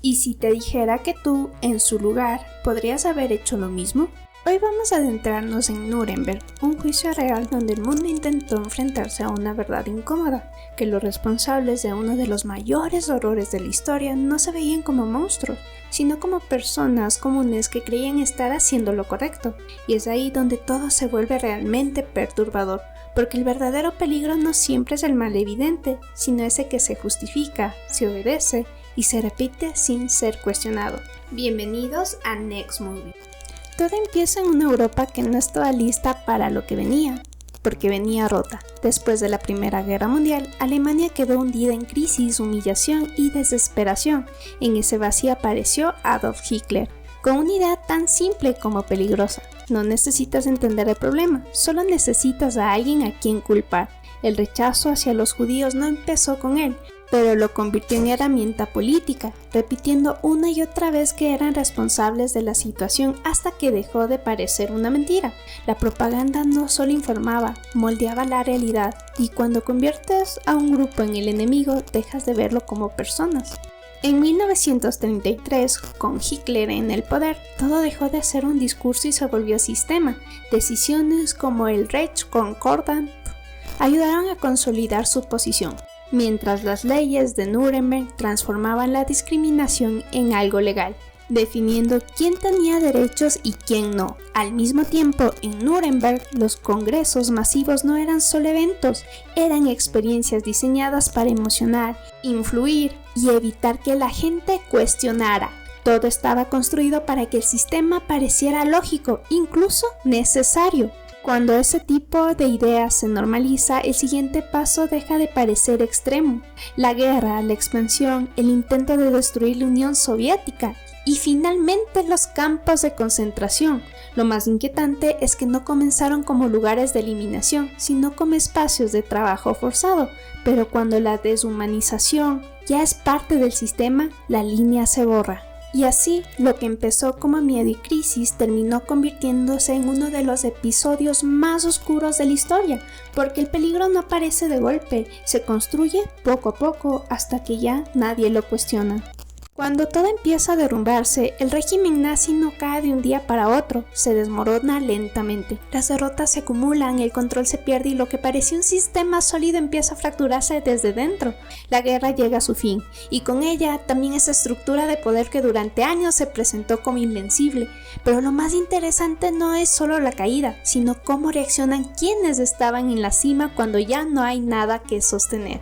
¿Y si te dijera que tú, en su lugar, podrías haber hecho lo mismo? Hoy vamos a adentrarnos en Nuremberg, un juicio real donde el mundo intentó enfrentarse a una verdad incómoda, que los responsables de uno de los mayores horrores de la historia no se veían como monstruos, sino como personas comunes que creían estar haciendo lo correcto. Y es ahí donde todo se vuelve realmente perturbador, porque el verdadero peligro no siempre es el mal evidente, sino ese que se justifica, se obedece y se repite sin ser cuestionado. Bienvenidos a Next Movie. Todo empieza en una Europa que no estaba lista para lo que venía, porque venía rota. Después de la Primera Guerra Mundial, Alemania quedó hundida en crisis, humillación y desesperación. En ese vacío apareció Adolf Hitler, con una idea tan simple como peligrosa. No necesitas entender el problema, solo necesitas a alguien a quien culpar. El rechazo hacia los judíos no empezó con él, pero lo convirtió en herramienta política, repitiendo una y otra vez que eran responsables de la situación hasta que dejó de parecer una mentira. La propaganda no solo informaba, moldeaba la realidad, y cuando conviertes a un grupo en el enemigo, dejas de verlo como personas. En 1933, con Hitler en el poder, todo dejó de ser un discurso y se volvió sistema. Decisiones como el Reichskonkordat ayudaron a consolidar su posición, mientras las leyes de Nuremberg transformaban la discriminación en algo legal, definiendo quién tenía derechos y quién no. Al mismo tiempo, en Nuremberg, los congresos masivos no eran solo eventos, eran experiencias diseñadas para emocionar, influir y evitar que la gente cuestionara. Todo estaba construido para que el sistema pareciera lógico, incluso necesario. Cuando ese tipo de ideas se normaliza, el siguiente paso deja de parecer extremo. La guerra, la expansión, el intento de destruir la Unión Soviética y finalmente los campos de concentración. Lo más inquietante es que no comenzaron como lugares de eliminación, sino como espacios de trabajo forzado. Pero cuando la deshumanización ya es parte del sistema, la línea se borra. Y así, lo que empezó como miedo y crisis terminó convirtiéndose en uno de los episodios más oscuros de la historia, porque el peligro no aparece de golpe, se construye poco a poco hasta que ya nadie lo cuestiona. Cuando todo empieza a derrumbarse, el régimen nazi no cae de un día para otro, se desmorona lentamente. Las derrotas se acumulan, el control se pierde y lo que parecía un sistema sólido empieza a fracturarse desde dentro. La guerra llega a su fin, y con ella también esa estructura de poder que durante años se presentó como invencible. Pero lo más interesante no es solo la caída, sino cómo reaccionan quienes estaban en la cima cuando ya no hay nada que sostener.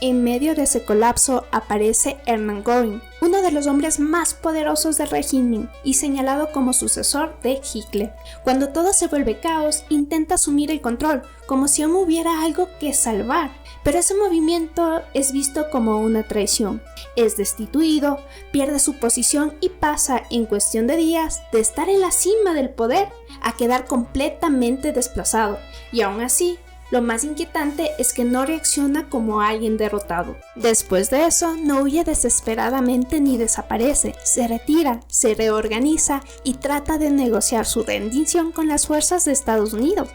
En medio de ese colapso aparece Hermann Göring, uno de los hombres más poderosos del régimen y señalado como sucesor de Hitler. Cuando todo se vuelve caos, intenta asumir el control, como si aún hubiera algo que salvar. Pero ese movimiento es visto como una traición. Es destituido, pierde su posición y pasa en cuestión de días de estar en la cima del poder a quedar completamente desplazado. Y aún así, lo más inquietante es que no reacciona como alguien derrotado. Después de eso, no huye desesperadamente ni desaparece, se retira, se reorganiza y trata de negociar su rendición con las fuerzas de Estados Unidos.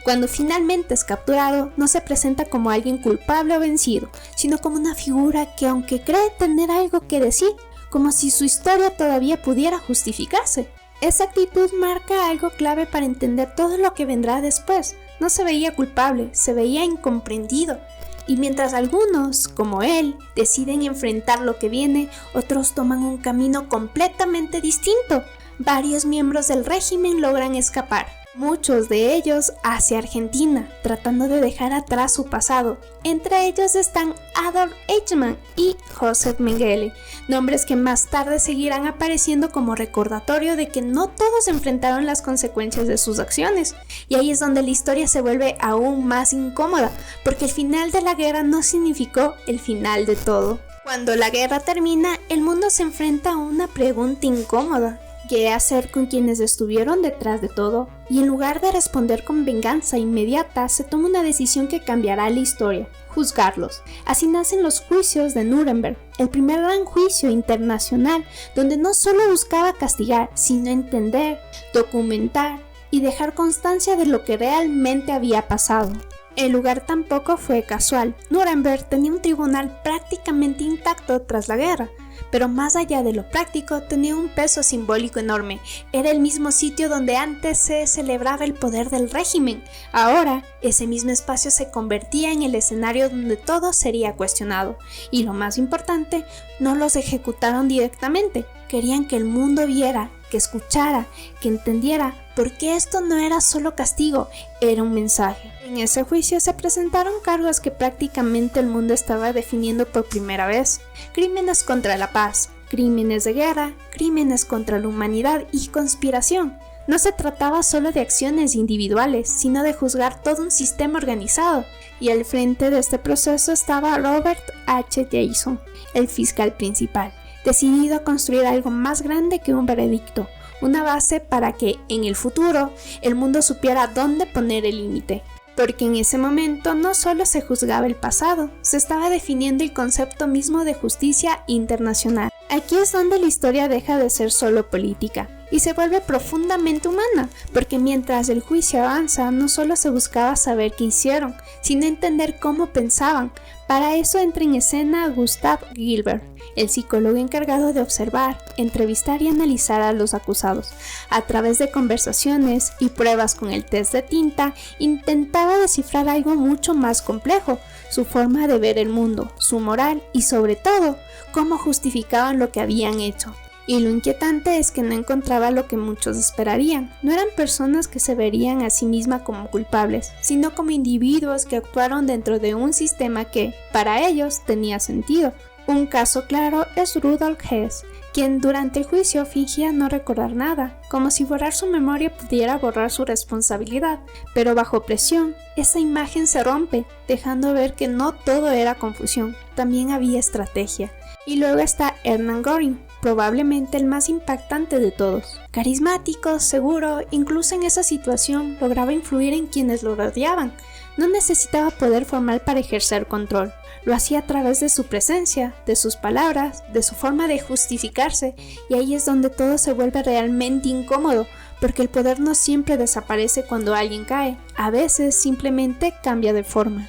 Cuando finalmente es capturado, no se presenta como alguien culpable o vencido, sino como una figura que, aunque cree tener algo que decir, como si su historia todavía pudiera justificarse. Esa actitud marca algo clave para entender todo lo que vendrá después. No se veía culpable, se veía incomprendido. Y mientras algunos, como él, deciden enfrentar lo que viene, otros toman un camino completamente distinto. Varios miembros del régimen logran escapar, muchos de ellos hacia Argentina, tratando de dejar atrás su pasado. Entre ellos están Adolf Eichmann y Joseph Mengele, nombres que más tarde seguirán apareciendo como recordatorio de que no todos enfrentaron las consecuencias de sus acciones. Y ahí es donde la historia se vuelve aún más incómoda, porque el final de la guerra no significó el final de todo. Cuando la guerra termina, el mundo se enfrenta a una pregunta incómoda. ¿Qué hacer con quienes estuvieron detrás de todo? Y en lugar de responder con venganza inmediata, se toma una decisión que cambiará la historia: juzgarlos. Así nacen los juicios de Nuremberg, el primer gran juicio internacional, donde no solo buscaba castigar, sino entender, documentar y dejar constancia de lo que realmente había pasado. El lugar tampoco fue casual. Nuremberg tenía un tribunal prácticamente intacto tras la guerra, pero más allá de lo práctico tenía un peso simbólico enorme. Era el mismo sitio donde antes se celebraba el poder del régimen. Ahora, ese mismo espacio se convertía en el escenario donde todo sería cuestionado. Y lo más importante, no los ejecutaron directamente. Querían que el mundo viera, que escuchara, que entendiera, porque esto no era solo castigo, era un mensaje. En ese juicio se presentaron cargos que prácticamente el mundo estaba definiendo por primera vez. Crímenes contra la paz, crímenes de guerra, crímenes contra la humanidad y conspiración. No se trataba solo de acciones individuales, sino de juzgar todo un sistema organizado. Y al frente de este proceso estaba Robert H. Jason, el fiscal principal, decidido a construir algo más grande que un veredicto, una base para que, en el futuro, el mundo supiera dónde poner el límite. Porque en ese momento no solo se juzgaba el pasado, se estaba definiendo el concepto mismo de justicia internacional. Aquí es donde la historia deja de ser solo política y se vuelve profundamente humana, porque mientras el juicio avanza, no solo se buscaba saber qué hicieron, sino entender cómo pensaban. Para eso entra en escena Gustav Gilbert, el psicólogo encargado de observar, entrevistar y analizar a los acusados. A través de conversaciones y pruebas con el test de tinta, intentaba descifrar algo mucho más complejo: su forma de ver el mundo, su moral y, sobre todo, cómo justificaban lo que habían hecho. Y lo inquietante es que no encontraba lo que muchos esperarían. No eran personas que se verían a sí mismas como culpables, sino como individuos que actuaron dentro de un sistema que, para ellos, tenía sentido. Un caso claro es Rudolf Hess, quien durante el juicio fingía no recordar nada, como si borrar su memoria pudiera borrar su responsabilidad, pero bajo presión, esa imagen se rompe, dejando ver que no todo era confusión, también había estrategia. Y luego está Hermann Göring, probablemente el más impactante de todos. Carismático, seguro, incluso en esa situación lograba influir en quienes lo rodeaban. No necesitaba poder formal para ejercer control. Lo hacía a través de su presencia, de sus palabras, de su forma de justificarse, y ahí es donde todo se vuelve realmente incómodo, porque el poder no siempre desaparece cuando alguien cae, a veces simplemente cambia de forma.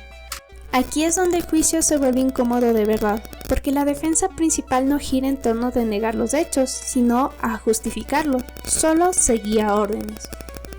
Aquí es donde el juicio se vuelve incómodo de verdad, porque la defensa principal no gira en torno de negar los hechos, sino a justificarlo, solo seguía órdenes.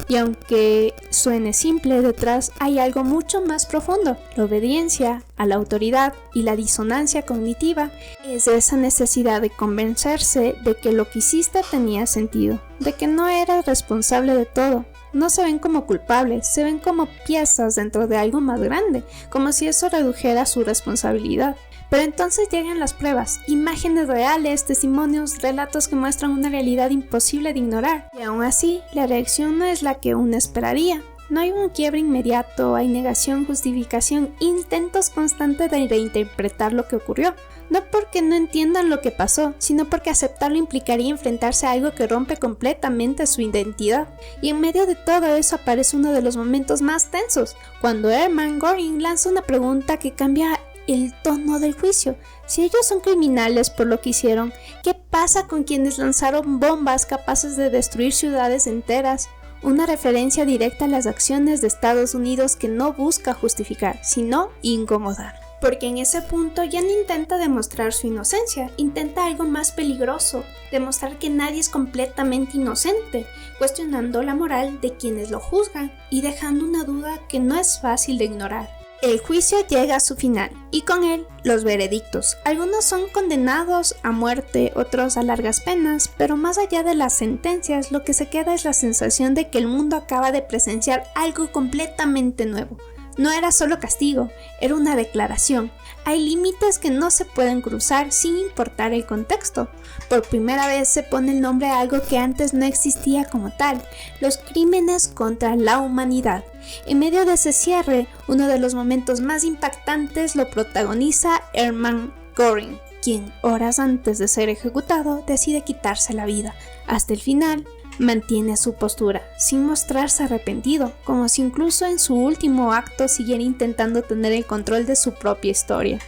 Y aunque suene simple, detrás hay algo mucho más profundo. La obediencia a la autoridad y la disonancia cognitiva es esa necesidad de convencerse de que lo que hiciste tenía sentido, de que no eras responsable de todo. No se ven como culpables, se ven como piezas dentro de algo más grande, como si eso redujera su responsabilidad. Pero entonces llegan las pruebas, imágenes reales, testimonios, relatos que muestran una realidad imposible de ignorar. Y aún así, la reacción no es la que uno esperaría. No hay un quiebre inmediato, hay negación, justificación, intentos constantes de reinterpretar lo que ocurrió. No porque no entiendan lo que pasó, sino porque aceptarlo implicaría enfrentarse a algo que rompe completamente su identidad. Y en medio de todo eso aparece uno de los momentos más tensos, cuando Hermann Göring lanza una pregunta que cambia el tono del juicio. Si ellos son criminales por lo que hicieron, ¿qué pasa con quienes lanzaron bombas capaces de destruir ciudades enteras? Una referencia directa a las acciones de Estados Unidos que no busca justificar, sino incomodar. Porque en ese punto ya no intenta demostrar su inocencia, intenta algo más peligroso, demostrar que nadie es completamente inocente, cuestionando la moral de quienes lo juzgan y dejando una duda que no es fácil de ignorar. El juicio llega a su final, y con él los veredictos. Algunos son condenados a muerte, otros a largas penas, pero más allá de las sentencias, lo que se queda es la sensación de que el mundo acaba de presenciar algo completamente nuevo. No era solo castigo, era una declaración. Hay límites que no se pueden cruzar sin importar el contexto. Por primera vez se pone el nombre a algo que antes no existía como tal: los crímenes contra la humanidad. En medio de ese cierre, uno de los momentos más impactantes lo protagoniza Hermann Göring, quien horas antes de ser ejecutado decide quitarse la vida. Hasta el final, mantiene su postura, sin mostrarse arrepentido, como si incluso en su último acto siguiera intentando tener el control de su propia historia.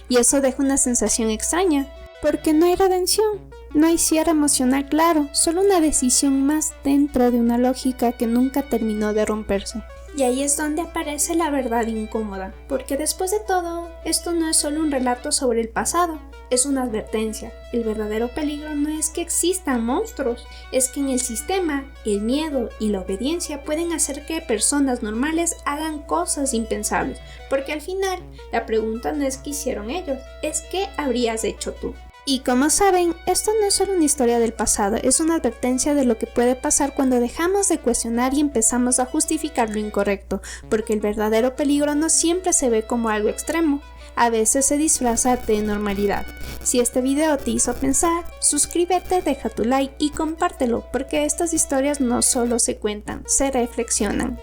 Y eso deja una sensación extraña, porque no hay redención, no hay cierre emocional claro, solo una decisión más dentro de una lógica que nunca terminó de romperse. Y ahí es donde aparece la verdad incómoda, porque después de todo, esto no es solo un relato sobre el pasado, es una advertencia. El verdadero peligro no es que existan monstruos, es que en el sistema, el miedo y la obediencia pueden hacer que personas normales hagan cosas impensables, porque al final, la pregunta no es qué hicieron ellos, es qué habrías hecho tú. Y como saben, esto no es solo una historia del pasado, es una advertencia de lo que puede pasar cuando dejamos de cuestionar y empezamos a justificar lo incorrecto, porque el verdadero peligro no siempre se ve como algo extremo, a veces se disfraza de normalidad. Si este video te hizo pensar, suscríbete, deja tu like y compártelo, porque estas historias no solo se cuentan, se reflexionan.